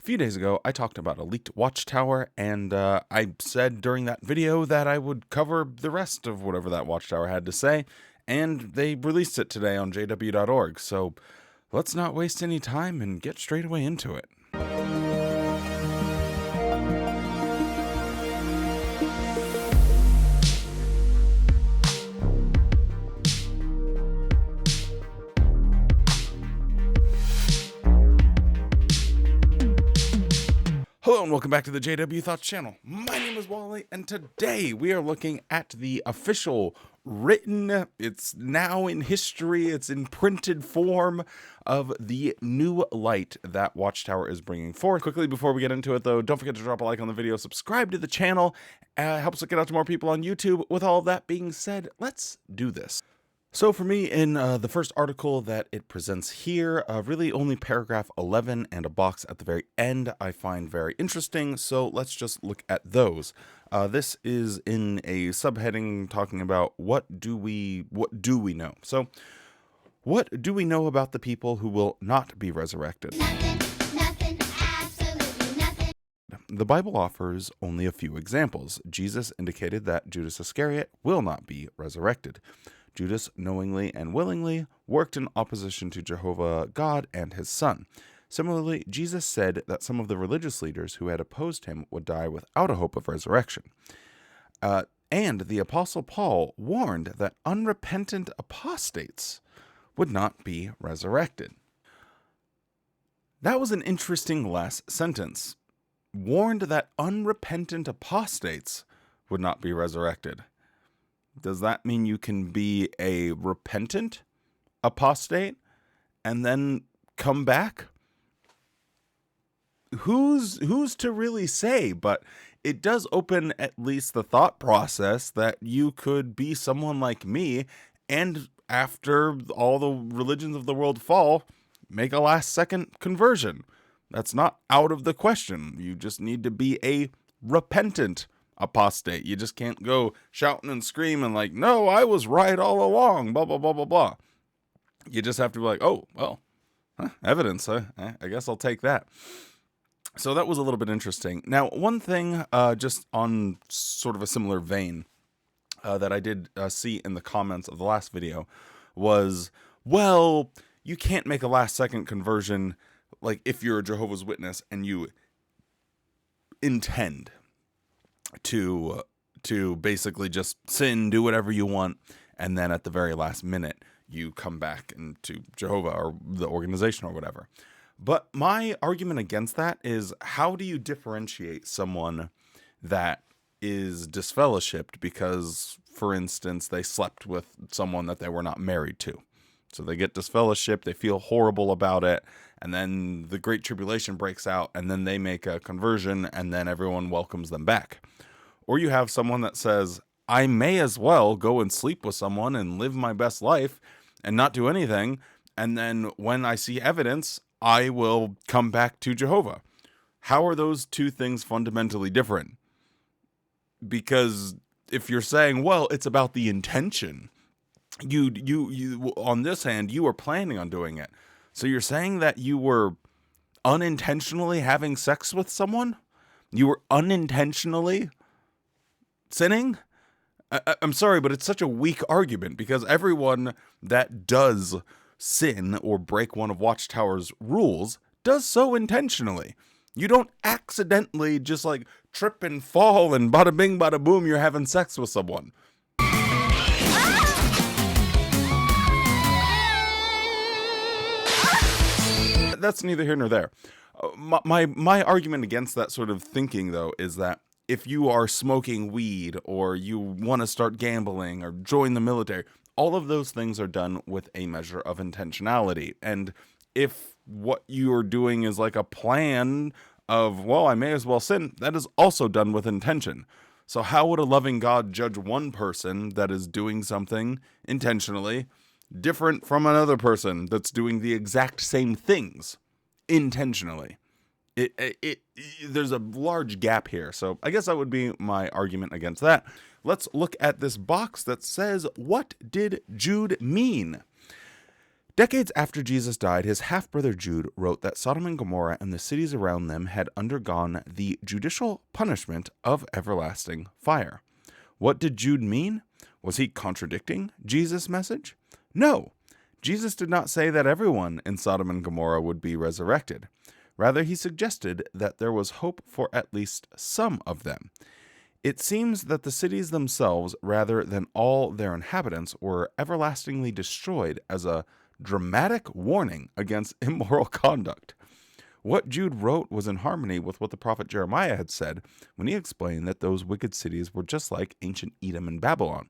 A few days ago, I talked about a leaked Watchtower, and I said during that video that I would cover the rest of whatever that Watchtower had to say, and they released it today on jw.org, so let's not waste any time and get straight away into it. Hello and welcome back to the JW Thoughts channel. My name is Wally, and today we are looking at the official written, it's now in history, it's in printed form of the new light that Watchtower is bringing forth. Quickly before we get into it though, don't forget to drop a like on the video, subscribe to the channel, helps us get out to more people on YouTube. With all of that being said, let's do this. So for me, in the first article that it presents here, really only paragraph 11 and a box at the very end I find very interesting, so let's just look at those. This is in a subheading talking about what do we know? So, what do we know about the people who will not be resurrected? Nothing, absolutely nothing. The Bible offers only a few examples. Jesus indicated that Judas Iscariot will not be resurrected. Judas knowingly and willingly worked in opposition to Jehovah God and his son. Similarly, Jesus said that some of the religious leaders who had opposed him would die without a hope of resurrection. And the Apostle Paul warned that unrepentant apostates would not be resurrected. That was an interesting last sentence. Warned that unrepentant apostates would not be resurrected. Does that mean you can be a repentant apostate and then come back? Who's to really say? But it does open at least the thought process that you could be someone like me and after all the religions of the world fall, make a last-second conversion. That's not out of the question. You just need to be a repentant apostate. You just can't go shouting and screaming like, no, I was right all along, blah, blah, blah, blah, blah. You just have to be like, oh, well, evidence. I guess I'll take that. So that was a little bit interesting. Now, one thing just on sort of a similar vein that I did see in the comments of the last video was, well, you can't make a last-second conversion like if you're a Jehovah's Witness and you intend to basically just sin, do whatever you want, and then at the very last minute you come back into Jehovah or the organization or whatever. But my argument against that is, how do you differentiate someone that is disfellowshipped because, for instance, they slept with someone that they were not married to? So they get disfellowshipped, they feel horrible about it, and then the Great Tribulation breaks out, and then they make a conversion, and then everyone welcomes them back. Or you have someone that says, I may as well go and sleep with someone and live my best life and not do anything, and then when I see evidence, I will come back to Jehovah. How are those two things fundamentally different? Because if you're saying, well, it's about the intention, you on this hand, you were planning on doing it. So you're saying that you were unintentionally having sex with someone? You were unintentionally sinning? I'm sorry, but it's such a weak argument, because everyone that does sin or break one of Watchtower's rules does so intentionally. You don't accidentally just like trip and fall and bada bing bada boom, you're having sex with someone. That's neither here nor there. My argument against that sort of thinking, though, is that if you are smoking weed or you want to start gambling or join the military, all of those things are done with a measure of intentionality. And if what you are doing is like a plan of, well, I may as well sin, that is also done with intention. So how would a loving God judge one person that is doing something intentionally different from another person that's doing the exact same things intentionally? There's a large gap here. So I guess that would be my argument against that. Let's look at this box that says, what did Jude mean? Decades after Jesus died, his half-brother Jude wrote that Sodom and Gomorrah and the cities around them had undergone the judicial punishment of everlasting fire. What did Jude mean? Was he contradicting Jesus' message? No. Jesus did not say that everyone in Sodom and Gomorrah would be resurrected. Rather, he suggested that there was hope for at least some of them. It seems that the cities themselves, rather than all their inhabitants, were everlastingly destroyed as a dramatic warning against immoral conduct. What Jude wrote was in harmony with what the prophet Jeremiah had said when he explained that those wicked cities were just like ancient Edom and Babylon,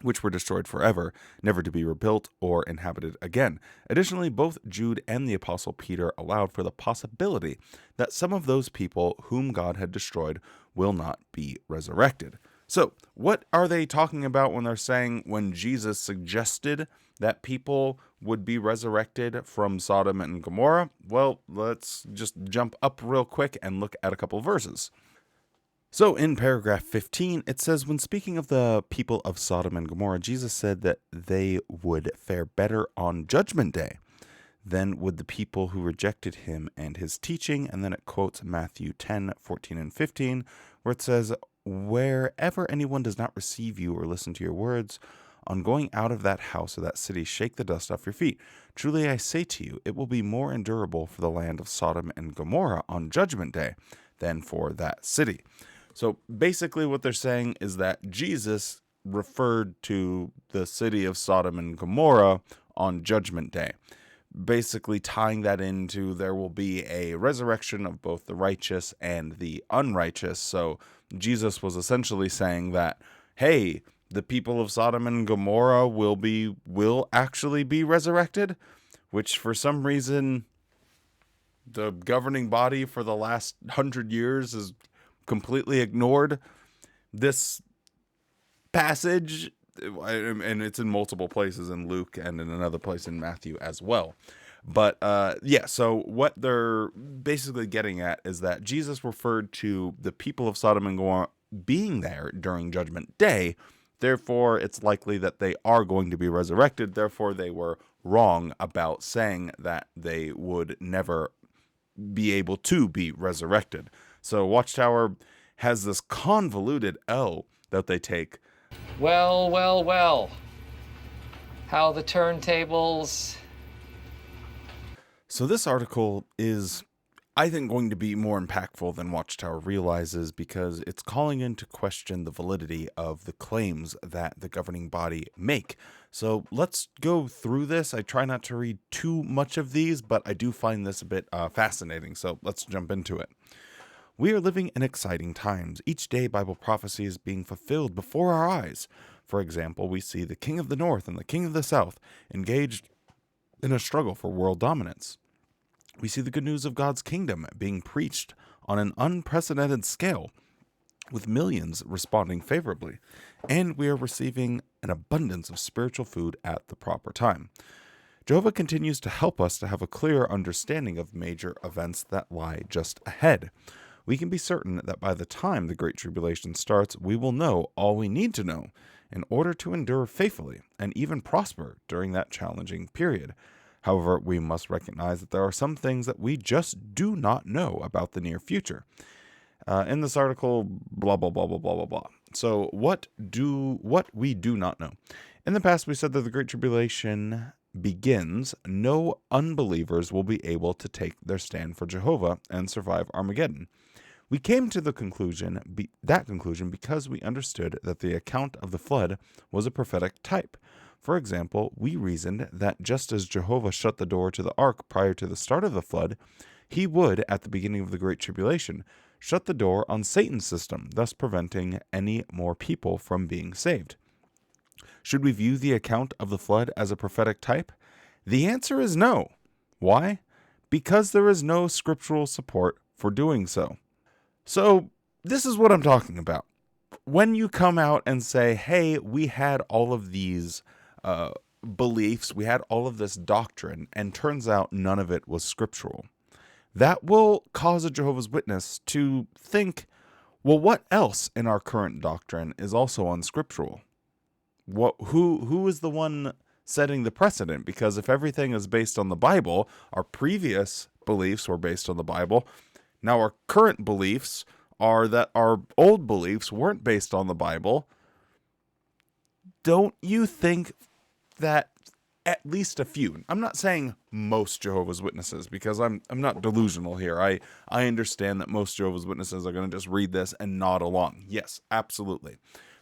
which were destroyed forever, never to be rebuilt or inhabited again. Additionally, both Jude and the Apostle Peter allowed for the possibility that some of those people whom God had destroyed will not be resurrected. So, what are they talking about when they're saying when Jesus suggested that people would be resurrected from Sodom and Gomorrah? Well, let's just jump up real quick and look at a couple verses. So in paragraph 15, it says, when speaking of the people of Sodom and Gomorrah, Jesus said that they would fare better on Judgment Day than would the people who rejected him and his teaching. And then it quotes Matthew 10, 14, and 15, where it says, wherever anyone does not receive you or listen to your words, on going out of that house or that city, shake the dust off your feet. Truly I say to you, it will be more endurable for the land of Sodom and Gomorrah on Judgment Day than for that city. So basically what they're saying is that Jesus referred to the city of Sodom and Gomorrah on Judgment Day, basically tying that into there will be a resurrection of both the righteous and the unrighteous. So Jesus was essentially saying that, hey, the people of Sodom and Gomorrah will actually be resurrected, which for some reason the governing body for the last 100 years has completely ignored this passage, and it's in multiple places in Luke and in another place in Matthew as well. But so what they're basically getting at is that Jesus referred to the people of Sodom and Gomorrah being there during Judgment Day. Therefore, it's likely that they are going to be resurrected. Therefore, they were wrong about saying that they would never be able to be resurrected. So Watchtower has this convoluted L that they take. Well. How the turntables. So this article is, I think, going to be more impactful than Watchtower realizes, because it's calling into question the validity of the claims that the governing body make. So let's go through this. I try not to read too much of these, but I do find this a bit fascinating. So let's jump into it. We are living in exciting times. Each day, Bible prophecy is being fulfilled before our eyes. For example, we see the king of the north and the king of the south engaged in a struggle for world dominance. We see the good news of God's kingdom being preached on an unprecedented scale, with millions responding favorably, and we are receiving an abundance of spiritual food at the proper time. Jehovah continues to help us to have a clearer understanding of major events that lie just ahead. We can be certain that by the time the Great Tribulation starts, we will know all we need to know in order to endure faithfully and even prosper during that challenging period. However, we must recognize that there are some things that we just do not know about the near future. In this article, blah, blah, blah, blah, blah, blah, blah. So what we do not know. In the past, we said that the Great Tribulation begins, no unbelievers will be able to take their stand for Jehovah and survive Armageddon. We came to the conclusion because we understood that the account of the flood was a prophetic type. For example, we reasoned that just as Jehovah shut the door to the ark prior to the start of the flood, he would, at the beginning of the Great Tribulation, shut the door on Satan's system, thus preventing any more people from being saved. Should we view the account of the flood as a prophetic type? The answer is no. Why? Because there is no scriptural support for doing so. So, this is what I'm talking about. When you come out and say, hey, we had all of these beliefs, we had all of this doctrine, and turns out none of it was scriptural, that will cause a Jehovah's Witness to think, well, what else in our current doctrine is also unscriptural? Who is the one setting the precedent, because if everything is based on the Bible, our previous beliefs were based on the Bible. Now our current beliefs are that our old beliefs weren't based on the Bible. Don't you think that at least a few, I'm not saying most Jehovah's Witnesses, because I'm not delusional here. I understand that most Jehovah's Witnesses are going to just read this and nod along. Yes, absolutely.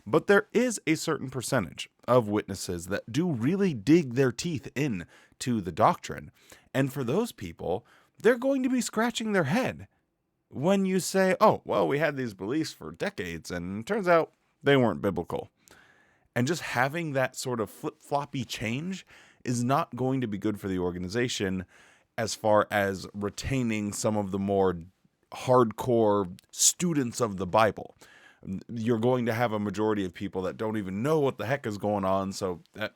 But there is a certain percentage of witnesses that do really dig their teeth into the doctrine. And for those people, they're going to be scratching their head when you say, oh, well, we had these beliefs for decades, and it turns out they weren't biblical. And just having that sort of flip-floppy change is not going to be good for the organization as far as retaining some of the more hardcore students of the Bible. You're going to have a majority of people that don't even know what the heck is going on, so that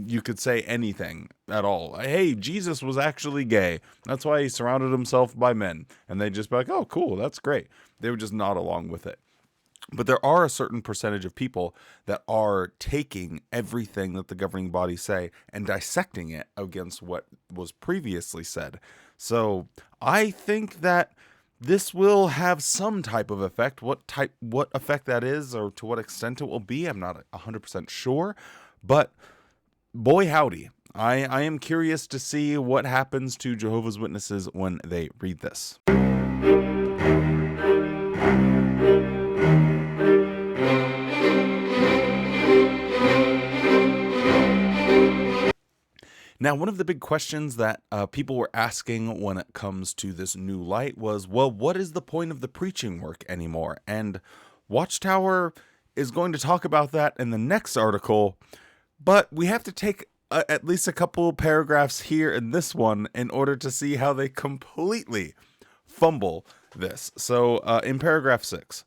you could say anything at all. Hey, Jesus was actually gay. That's why he surrounded himself by men. And they'd just be like, oh, cool, that's great. They would just nod along with it. But there are a certain percentage of people that are taking everything that the governing bodies say and dissecting it against what was previously said. So I think that this will have some type of effect. What effect that is, or to what extent it will be, I'm not 100% sure. But boy howdy, I am curious to see what happens to Jehovah's Witnesses when they read this. Now, one of the big questions that people were asking when it comes to this new light was, well, what is the point of the preaching work anymore? And Watchtower is going to talk about that in the next article, but we have to take at least a couple paragraphs here in this one in order to see how they completely fumble this. So in paragraph 6,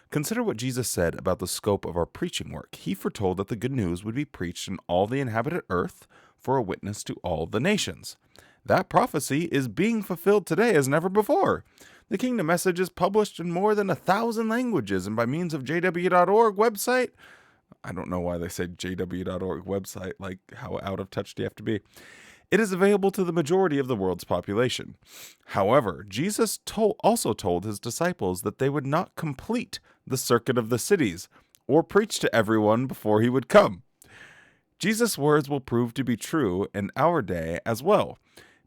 consider what Jesus said about the scope of our preaching work. He foretold that the good news would be preached in all the inhabited earth for a witness to all the nations. That prophecy is being fulfilled today as never before. The Kingdom message is published in more than 1,000 languages, and by means of JW.org website, I don't know why they say JW.org website, like how out of touch do you have to be? It is available to the majority of the world's population. However, Jesus also told his disciples that they would not complete the circuit of the cities or preach to everyone before he would come. Jesus' words will prove to be true in our day as well.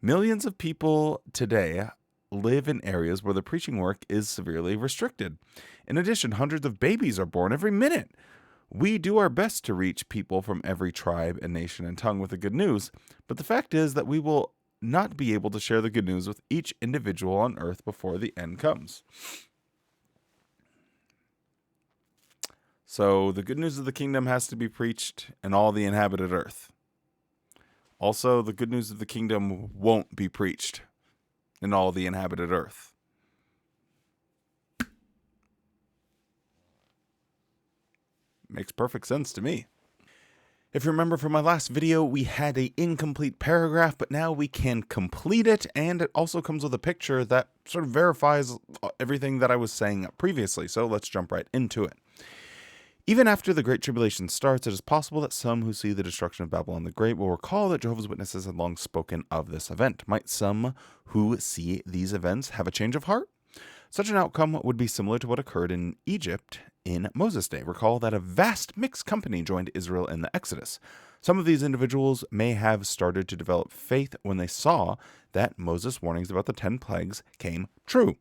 Millions of people today live in areas where the preaching work is severely restricted. In addition, hundreds of babies are born every minute. We do our best to reach people from every tribe and nation and tongue with the good news, but the fact is that we will not be able to share the good news with each individual on earth before the end comes. So the good news of the kingdom has to be preached in all the inhabited earth. Also, the good news of the kingdom won't be preached in all the inhabited earth. Makes perfect sense to me. If you remember from my last video, we had an incomplete paragraph, but now we can complete it, and it also comes with a picture that sort of verifies everything that I was saying previously. So let's jump right into it. Even after the Great Tribulation starts, it is possible that some who see the destruction of Babylon the Great will recall that Jehovah's Witnesses had long spoken of this event. Might some who see these events have a change of heart? Such an outcome would be similar to what occurred in Egypt in Moses' day. Recall that a vast mixed company joined Israel in the Exodus. Some of these individuals may have started to develop faith when they saw that Moses' warnings about the 10 plagues came true.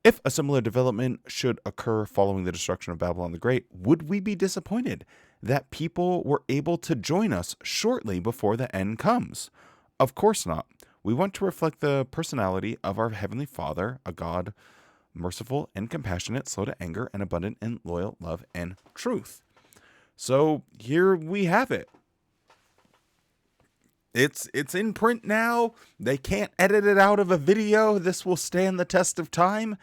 If a similar development should occur following the destruction of Babylon the Great, would we be disappointed that people were able to join us shortly before the end comes? Of course not. We want to reflect the personality of our Heavenly Father, a God merciful and compassionate, slow to anger, and abundant in loyal love and truth. So here we have it. It's in print now. They can't edit it out of a video. This will stand the test of time.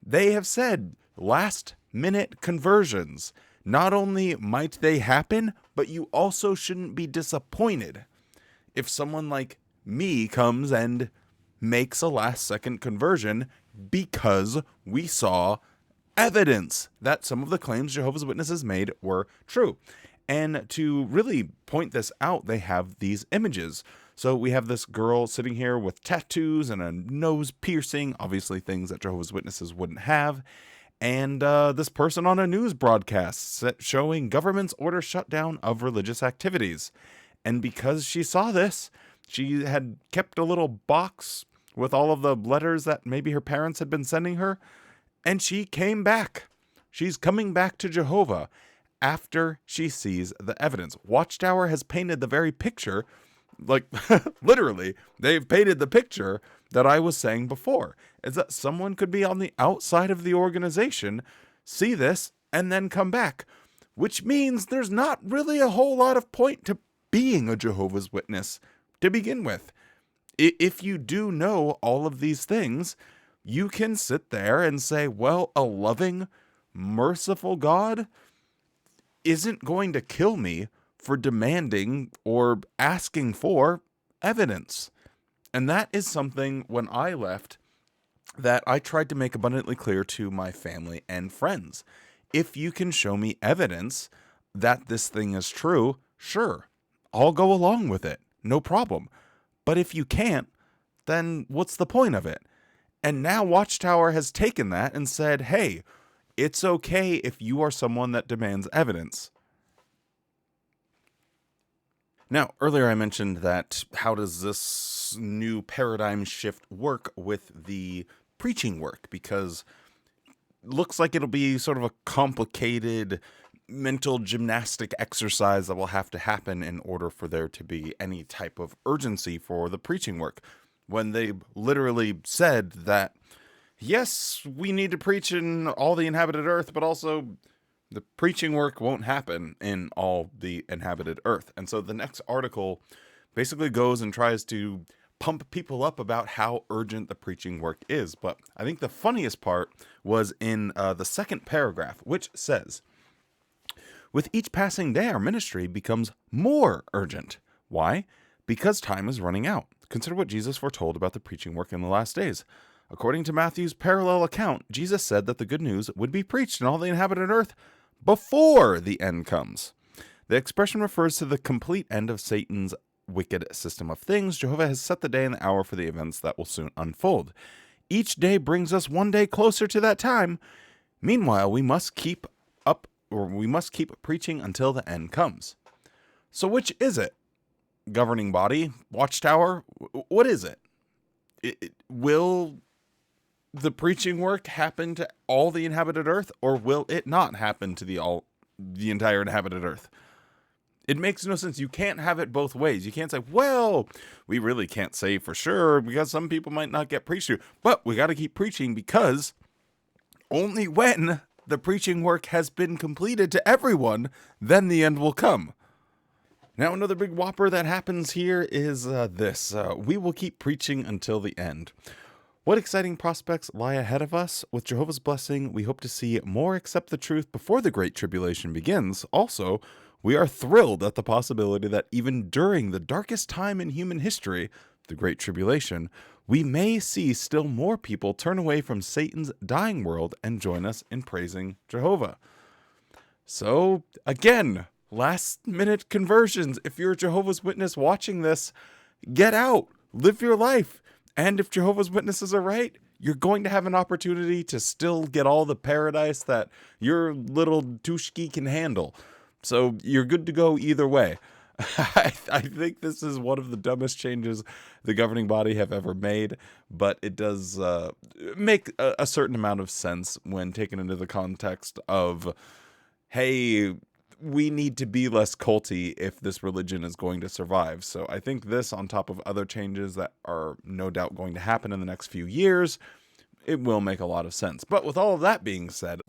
They have said last minute conversions. Not only might they happen, but you also shouldn't be disappointed if someone like me comes and makes a last second conversion because we saw evidence that some of the claims Jehovah's Witnesses made were true. And to really point this out, they have these images. So we have this girl sitting here with tattoos and a nose piercing, obviously things that Jehovah's Witnesses wouldn't have. And this person on a news broadcast showing government's order shutdown of religious activities. And because she saw this, she had kept a little box with all of the letters that maybe her parents had been sending her. And she came back. She's coming back to Jehovah after she sees the evidence. Watchtower has painted the very picture, like literally, they've painted the picture that I was saying before, is that someone could be on the outside of the organization, see this, and then come back, which means there's not really a whole lot of point to being a Jehovah's Witness to begin with. If you do know all of these things, you can sit there and say, well, a loving, merciful God isn't going to kill me for demanding or asking for evidence. And that is something, when I left, that I tried to make abundantly clear to my family and friends. If you can show me evidence that this thing is true, sure, I'll go along with it, no problem. But if you can't, then what's the point of it? And now Watchtower has taken that and said, hey, it's okay if you are someone that demands evidence. Now, earlier I mentioned that how does this new paradigm shift work with the preaching work? Because it looks like it'll be sort of a complicated mental gymnastic exercise that will have to happen in order for there to be any type of urgency for the preaching work. When they literally said that, yes, we need to preach in all the inhabited earth, but also the preaching work won't happen in all the inhabited earth. And so the next article basically goes and tries to pump people up about how urgent the preaching work is. But I think the funniest part was in the second paragraph, which says, with each passing day, our ministry becomes more urgent. Why? Because time is running out. Consider what Jesus foretold about the preaching work in the last days. According to Matthew's parallel account, Jesus said that the good news would be preached in all the inhabited earth before the end comes. The expression refers to the complete end of Satan's wicked system of things. Jehovah has set the day and the hour for the events that will soon unfold. Each day brings us one day closer to that time. Meanwhile, we must keep preaching until the end comes. So which is it? Governing body? Watchtower? What is it? Will the preaching work happen to all the inhabited earth, or will it not happen to the entire inhabited earth? It makes no sense. You can't have it both ways. You can't say, well, we really can't say for sure because some people might not get preached to, but we got to keep preaching because only when the preaching work has been completed to everyone, then the end will come. Now, another big whopper that happens here is this. We will keep preaching until the end. What exciting prospects lie ahead of us? With Jehovah's blessing, we hope to see more accept the truth before the Great Tribulation begins. Also, we are thrilled at the possibility that even during the darkest time in human history, the Great Tribulation, we may see still more people turn away from Satan's dying world and join us in praising Jehovah. So, again, last-minute conversions. If you're a Jehovah's Witness watching this, get out, live your life. And if Jehovah's Witnesses are right, you're going to have an opportunity to still get all the paradise that your little tushki can handle. So you're good to go either way. I think this is one of the dumbest changes the governing body have ever made, but it does make a certain amount of sense when taken into the context of, hey, we need to be less culty if this religion is going to survive. So I think this, on top of other changes that are no doubt going to happen in the next few years, it will make a lot of sense. But with all of that being said,